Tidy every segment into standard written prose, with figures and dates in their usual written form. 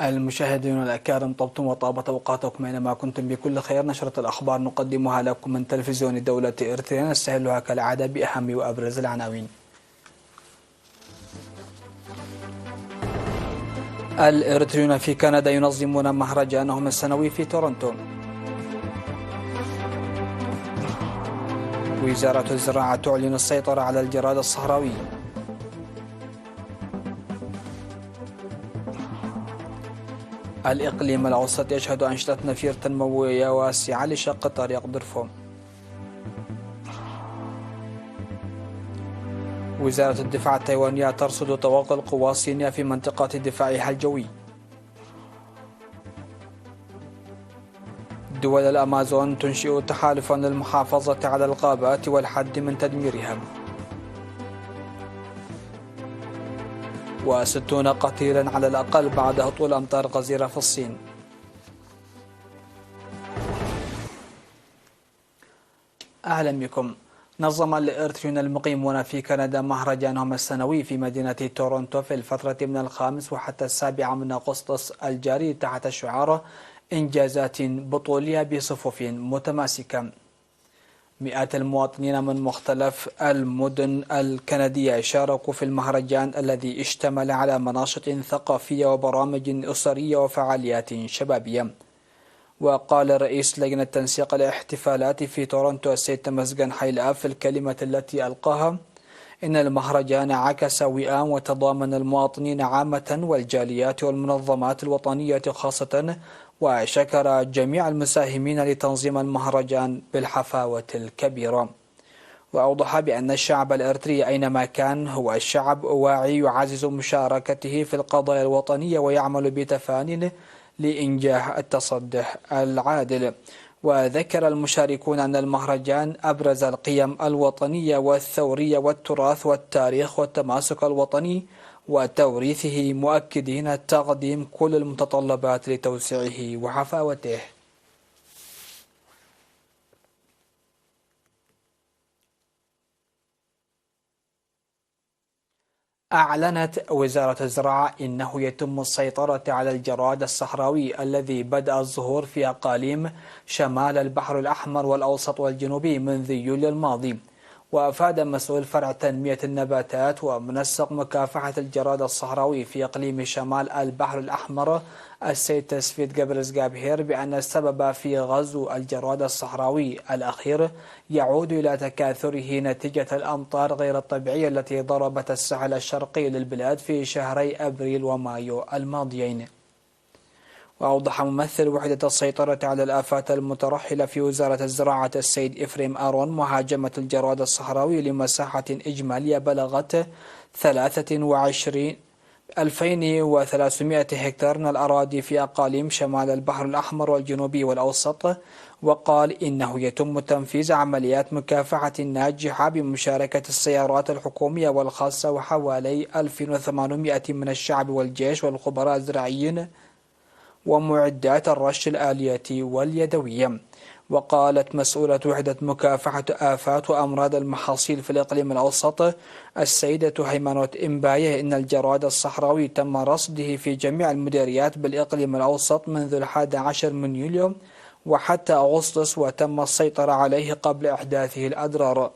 المشاهدين الأكارم، طبتم وطابت أوقاتكم أينما كنتم بكل خير. نشرة الأخبار نقدمها لكم من تلفزيون دولة إريتريا، نستهلها كالعادة بأهم وأبرز العناوين. الإريتريون في كندا ينظمون مهرجانهم السنوي في تورونتو. وزارة الزراعة تعلن السيطرة على الجراد الصحراوي. الإقليم الأوسط يشهد أنشطة نفير تنموية واسعة لشق طريق درفوم. وزارة الدفاع التايوانية ترصد توغل القوى الصينية في منطقة دفاعها الجوي. دول الأمازون تنشئ تحالفا للمحافظة على الغابات والحد من تدميرها. و60 قتيلا على الأقل بعد هطول أمطار غزيرة في الصين. أهلا بكم. نظم الإريتريون المقيمون في كندا مهرجانهم السنوي في مدينة تورونتو في الفترة من 5 وحتى 7 من أغسطس الجاري تحت شعار إنجازات بطولية بصفوف متماسكة. مئات المواطنين من مختلف المدن الكندية شاركوا في المهرجان الذي اشتمل على مناشط ثقافية وبرامج أسرية وفعاليات شبابية. وقال رئيس لجنة تنسيق الاحتفالات في تورونتو السيد تمسجن حيلآب في الكلمة التي ألقاها إن المهرجان عكس وئام وتضامن المواطنين عامة والجاليات والمنظمات الوطنية خاصة، وشكر جميع المساهمين لتنظيم المهرجان بالحفاوة الكبيرة. وأوضح بأن الشعب الإريتري أينما كان هو الشعب واعي يعزز مشاركته في القضايا الوطنية ويعمل بتفان لإنجاح التصدح العادل. وذكر المشاركون أن المهرجان أبرز القيم الوطنية والثورية والتراث والتاريخ والتماسك الوطني وتوريثه، مؤكدين تقديم كل المتطلبات لتوسيعه وحفاوته. أعلنت وزارة الزراعة إنه يتم السيطرة على الجراد الصحراوي الذي بدأ الظهور في أقاليم شمال البحر الأحمر والأوسط والجنوبي منذ يوليو الماضي. وأفاد مسؤول فرع تنمية النباتات ومنسق مكافحة الجراد الصحراوي في إقليم شمال البحر الأحمر السيد تسفيد قبرز جابهير بأن السبب في غزو الجراد الصحراوي الأخير يعود إلى تكاثره نتيجة الأمطار غير الطبيعية التي ضربت الساحل الشرقي للبلاد في شهري أبريل ومايو الماضيين. وأوضح ممثل وحدة السيطرة على الآفات المترحلة في وزارة الزراعة السيد إفريم آرون مهاجمة الجراد الصحراوي لمساحة إجمالية بلغت 2300 هكتار من الأراضي في أقاليم شمال البحر الأحمر والجنوبي والأوسط. وقال إنه يتم تنفيذ عمليات مكافحة ناجحة بمشاركة السيارات الحكومية والخاصة وحوالي 1800 من الشعب والجيش والخبراء الزراعيين ومعدات الرش الآلية واليدوية. وقالت مسؤولة وحدة مكافحة آفات وأمراض المحاصيل في الإقليم الأوسط السيدة هيمانوت إمباية إن الجراد الصحراوي تم رصده في جميع المديريات بالإقليم الأوسط منذ 11 من يوليو وحتى أغسطس، وتم السيطرة عليه قبل إحداثه الأضرار.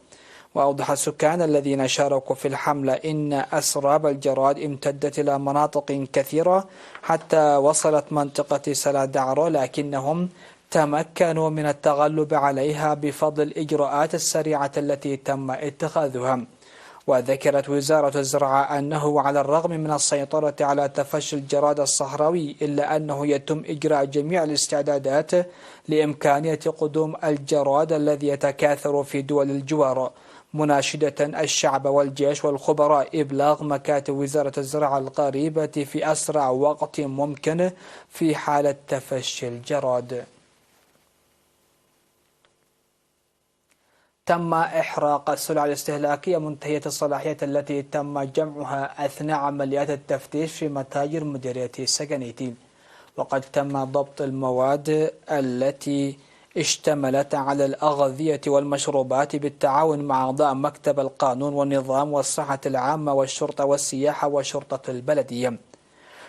وأوضح السكان الذين شاركوا في الحملة إن أسراب الجراد امتدت إلى مناطق كثيرة حتى وصلت منطقة سلادعرو، لكنهم تمكنوا من التغلب عليها بفضل الإجراءات السريعة التي تم اتخاذها. وذكرت وزارة الزراعة أنه على الرغم من السيطرة على تفشي الجراد الصحراوي إلا أنه يتم إجراء جميع الاستعدادات لإمكانية قدوم الجراد الذي يتكاثر في دول الجوار، مناشدة الشعب والجيش والخبراء إبلاغ مكاتب وزارة الزراعة القريبة في أسرع وقت ممكن في حالة تفشي الجراد. تم إحراق السلع الاستهلاكية منتهية الصلاحية التي تم جمعها أثناء عمليات التفتيش في متاجر مديرية سكنيتي. وقد تم ضبط المواد التي اشتملت على الأغذية والمشروبات بالتعاون مع أعضاء مكتب القانون والنظام والصحة العامة والشرطة والسياحة وشرطة البلدية.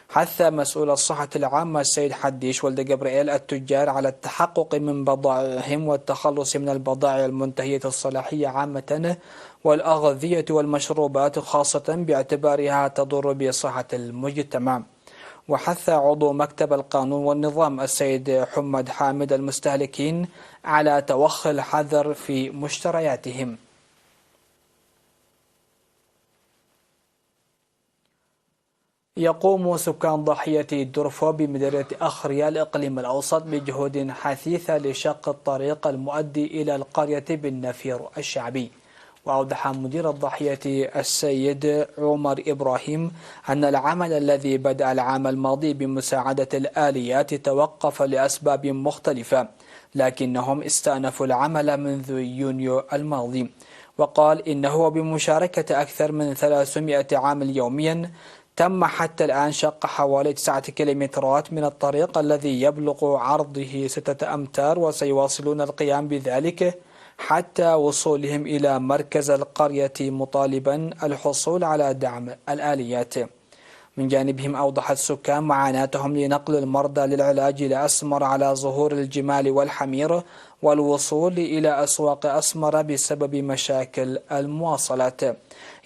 حث مسؤول الصحة العامة السيد حديش ولد جبرائيل التجار على التحقق من بضائعهم والتخلص من البضائع المنتهية الصلاحية عامة والأغذية والمشروبات خاصة باعتبارها تضر بصحة المجتمع. وحث عضو مكتب القانون والنظام السيد حمد حامد المستهلكين على توخي الحذر في مشترياتهم. يقوم سكان ضاحية درفو بمديرية أخريا الإقليم الأوسط بجهود حثيثة لشق الطريق المؤدي إلى القرية بالنفير الشعبي. وأوضح مدير الضاحية السيد عمر إبراهيم أن العمل الذي بدأ العام الماضي بمساعدة الآليات توقف لأسباب مختلفة، لكنهم استأنفوا العمل منذ يونيو الماضي. وقال إنه بمشاركة أكثر من 300 عامل يوميا تم حتى الآن شق حوالي 9 كيلومترات من الطريق الذي يبلغ عرضه 6 أمتار، وسيواصلون القيام بذلك حتى وصولهم إلى مركز القرية مطالبا الحصول على دعم الآليات. من جانبهم أوضح السكان معاناتهم لنقل المرضى للعلاج لأسمر على ظهور الجمال والحمير والوصول إلى أسواق أسمر بسبب مشاكل المواصلات.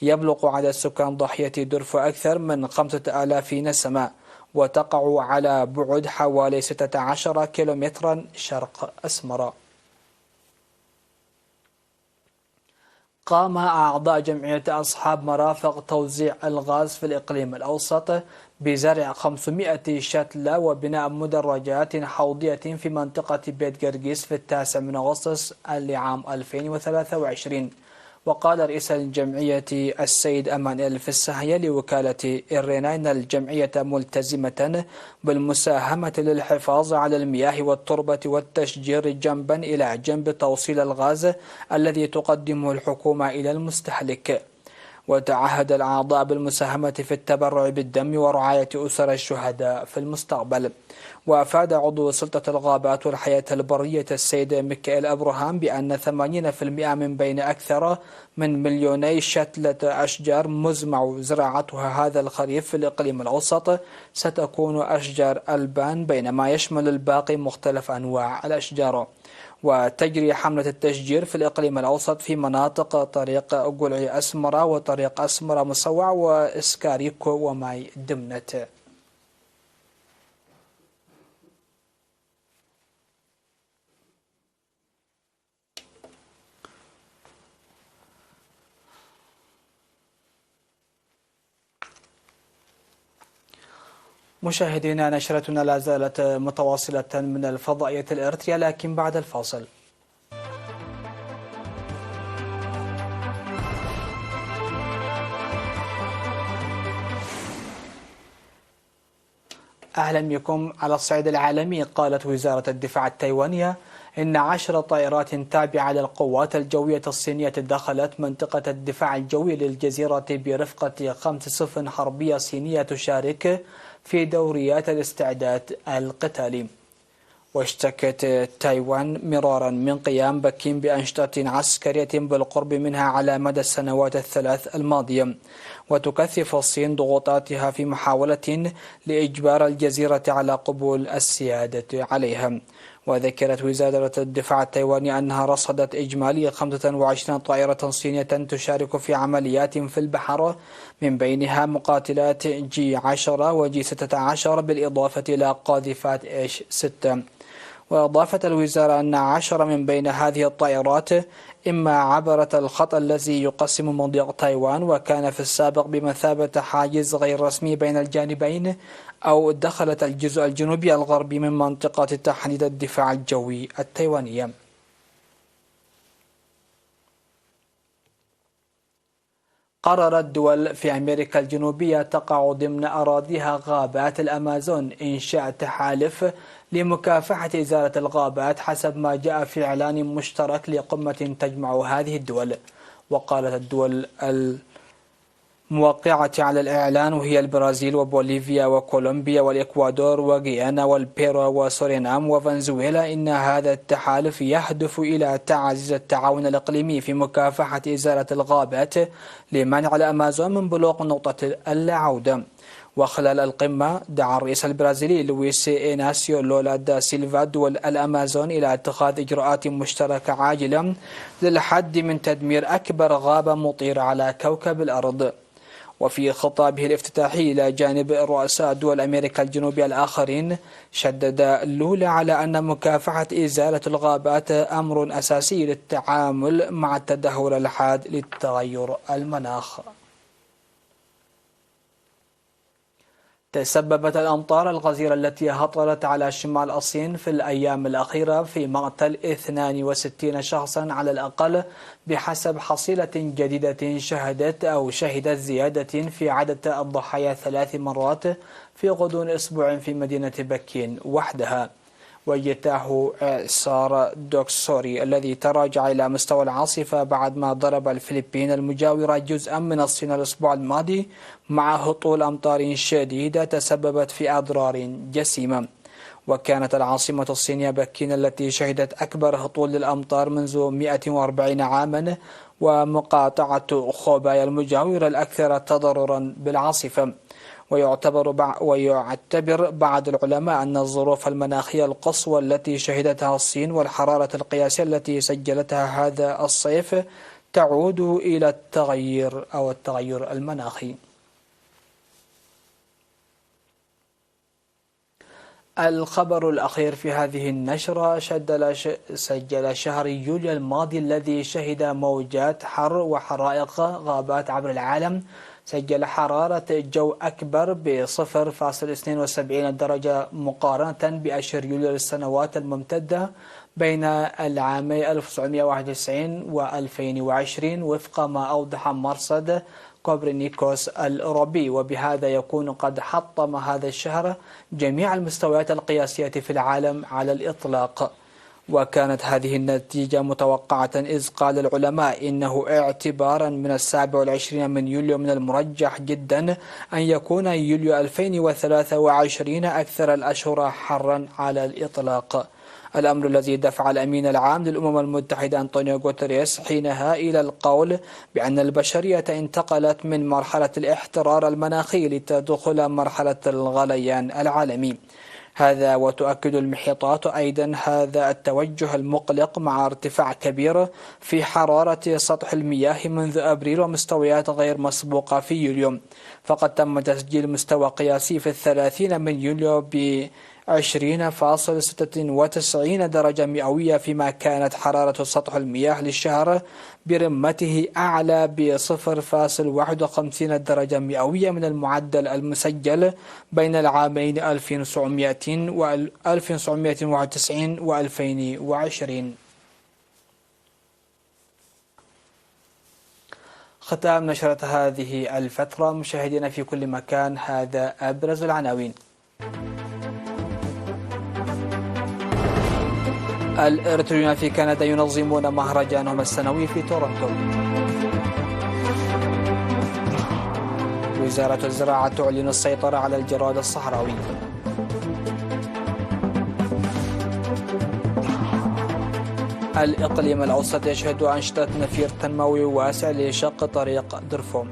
يبلغ عدد سكان ضاحية درفو أكثر من 5000 نسمة، وتقع على بعد حوالي 16 كيلومترا شرق أسمر. قام أعضاء جمعية أصحاب مرافق توزيع الغاز في الإقليم الأوسط بزرع 500 شتلة وبناء مدرجات حوضية في منطقة بيت قرقيس في 9 من أغسطس لعام 2023. وقال رئيس الجمعية السيد أمان الفساهية لوكالة إرينا إن الجمعية ملتزمة بالمساهمة للحفاظ على المياه والتربة والتشجير جنبا إلى جنب توصيل الغاز الذي تقدمه الحكومة إلى المستهلك. وتعهد الأعضاء بالمساهمة في التبرع بالدم ورعاية أسر الشهداء في المستقبل. وأفاد عضو سلطة الغابات والحياة البرية السيد ميكائيل أبراهام بأن 80% من بين أكثر من 2,000,000 شتلة أشجار مزمع زراعتها هذا الخريف في الإقليم الأوسط ستكون أشجار ألبان، بينما يشمل الباقي مختلف أنواع الأشجار. وتجري حملة التشجير في الإقليم الأوسط في مناطق طريق قلعي أسمرة وطريق أسمرة مسوع وإسكاريكو وماي دمنت. مشاهدينا، نشرتنا لا زالت متواصلة من الفضائية الإريترية، لكن بعد الفاصل. أهلا بكم. على الصعيد العالمي، قالت وزارة الدفاع التايوانية إن 10 طائرات تابعة للقوات الجوية الصينية دخلت منطقة الدفاع الجوي للجزيرة برفقة 5 سفن حربية صينية تشارك في دوريات الاستعداد القتالي. واشتكت تايوان مرارا من قيام بكين بأنشطة عسكرية بالقرب منها على مدى السنوات الثلاث الماضية، وتكثف الصين ضغوطاتها في محاولة لإجبار الجزيرة على قبول السيادة عليها. وذكرت وزارة الدفاع التايوانية أنها رصدت إجمالي 25 طائرة صينية تشارك في عمليات في البحر، من بينها مقاتلات G-10 وG-16 بالإضافة إلى قاذفات H-6. وأضافت الوزارة أن 10 من بين هذه الطائرات إما عبرت الخط الذي يقسم مضيق تايوان وكان في السابق بمثابة حاجز غير رسمي بين الجانبين، أو دخلت الجزء الجنوبي الغربي من منطقة تحديد الدفاع الجوي التايوانية. قررت دول في أمريكا الجنوبية تقع ضمن أراضيها غابات الأمازون إنشاء تحالف لمكافحة إزالة الغابات، حسب ما جاء في إعلان مشترك لقمة تجمع هذه الدول. وقالت الدول الموقعة على الإعلان وهي البرازيل وبوليفيا وكولومبيا والإكوادور وغيانا والبيرو وسورينام وفنزويلا إن هذا التحالف يهدف إلى تعزيز التعاون الإقليمي في مكافحة إزالة الغابات لمنع الأمازون من بلوغ نقطة اللا عودة. وخلال القمة دعا الرئيس البرازيلي لويس إيناسيو لولا دا سيلفا دول الأمازون إلى اتخاذ إجراءات مشتركة عاجلة للحد من تدمير أكبر غابة مطيرة على كوكب الأرض. وفي خطابه الافتتاحي إلى جانب رؤساء دول أمريكا الجنوبية الآخرين، شدد لولا على أن مكافحة إزالة الغابات أمر أساسي للتعامل مع التدهور الحاد للتغير المناخ. تسببت الأمطار الغزيرة التي هطلت على شمال الصين في الأيام الأخيرة في مقتل 62 شخصا على الأقل، بحسب حصيلة جديدة شهدت زيادة في عدد الضحايا 3 مرات في غضون أسبوع في مدينة بكين وحدها. واجتاح إعصار دوكسوري الذي تراجع إلى مستوى العاصفة بعد ما ضرب الفلبين المجاورة جزءا من الصين الأسبوع الماضي، مع هطول أمطار شديدة تسببت في أضرار جسيمة. وكانت العاصمة الصينية بكين التي شهدت أكبر هطول للأمطار منذ 140 عاما، ومقاطعة خوباي المجاورة الأكثر تضررا بالعاصفة. ويعتبر بعض العلماء أن الظروف المناخية القصوى التي شهدتها الصين والحرارة القياسية التي سجلتها هذا الصيف تعود إلى التغير المناخي. الخبر الأخير في هذه النشرة: سجل شهر يوليو الماضي الذي شهد موجات حر وحرائق غابات عبر العالم، سجل حرارة جو أكبر ب 0.72 درجة مقارنة بأشهر يوليو للسنوات الممتدة بين العامي 1991 و2020، وفق ما أوضح مرصد كوبرنيكوس الأوروبي. وبهذا يكون قد حطم هذا الشهر جميع المستويات القياسية في العالم على الإطلاق. وكانت هذه النتيجة متوقعة، إذ قال العلماء إنه اعتبارا من 27 من يوليو من المرجح جدا أن يكون يوليو 2023 أكثر الأشهر حرا على الإطلاق، الأمر الذي دفع الأمين العام للأمم المتحدة أنطونيو غوتيريس حينها إلى القول بأن البشرية انتقلت من مرحلة الاحترار المناخي لتدخل مرحلة الغليان العالمي. هذا وتؤكد المحيطات أيضا هذا التوجه المقلق مع ارتفاع كبير في حرارة سطح المياه منذ أبريل ومستويات غير مسبوقة في يوليو. فقد تم تسجيل مستوى قياسي في 30 من يوليو ب 20.96 درجة مئوية، فيما كانت حرارة سطح المياه للشهر برمته أعلى ب 0.51 درجة مئوية من المعدل المسجل بين العامين 1991 و 2020. ختام نشرة هذه الفترة. مشاهدينا في كل مكان، هذا أبرز العناوين. الإريتريون في كندا ينظمون مهرجانهم السنوي في تورونتو. وزارة الزراعة تعلن السيطرة على الجراد الصحراوي. الإقليم الأوسط يشهد أنشطة نفير تنموي واسع لشق طريق درفوم.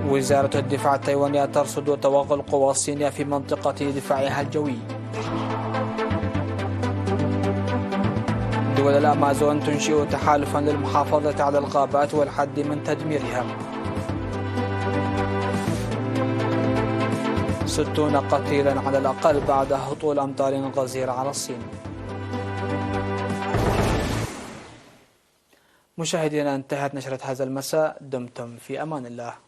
وزارة الدفاع التايوانية ترصد توغل القوى الصينية في منطقة دفاعها الجوي. دول الأمازون تنشئ تحالفا للمحافظة على الغابات والحد من تدميرها. 60 قتيلا على الأقل بعد هطول أمطار غزيرة على الصين. مشاهدينا، انتهت نشرة هذا المساء. دمتم في أمان الله.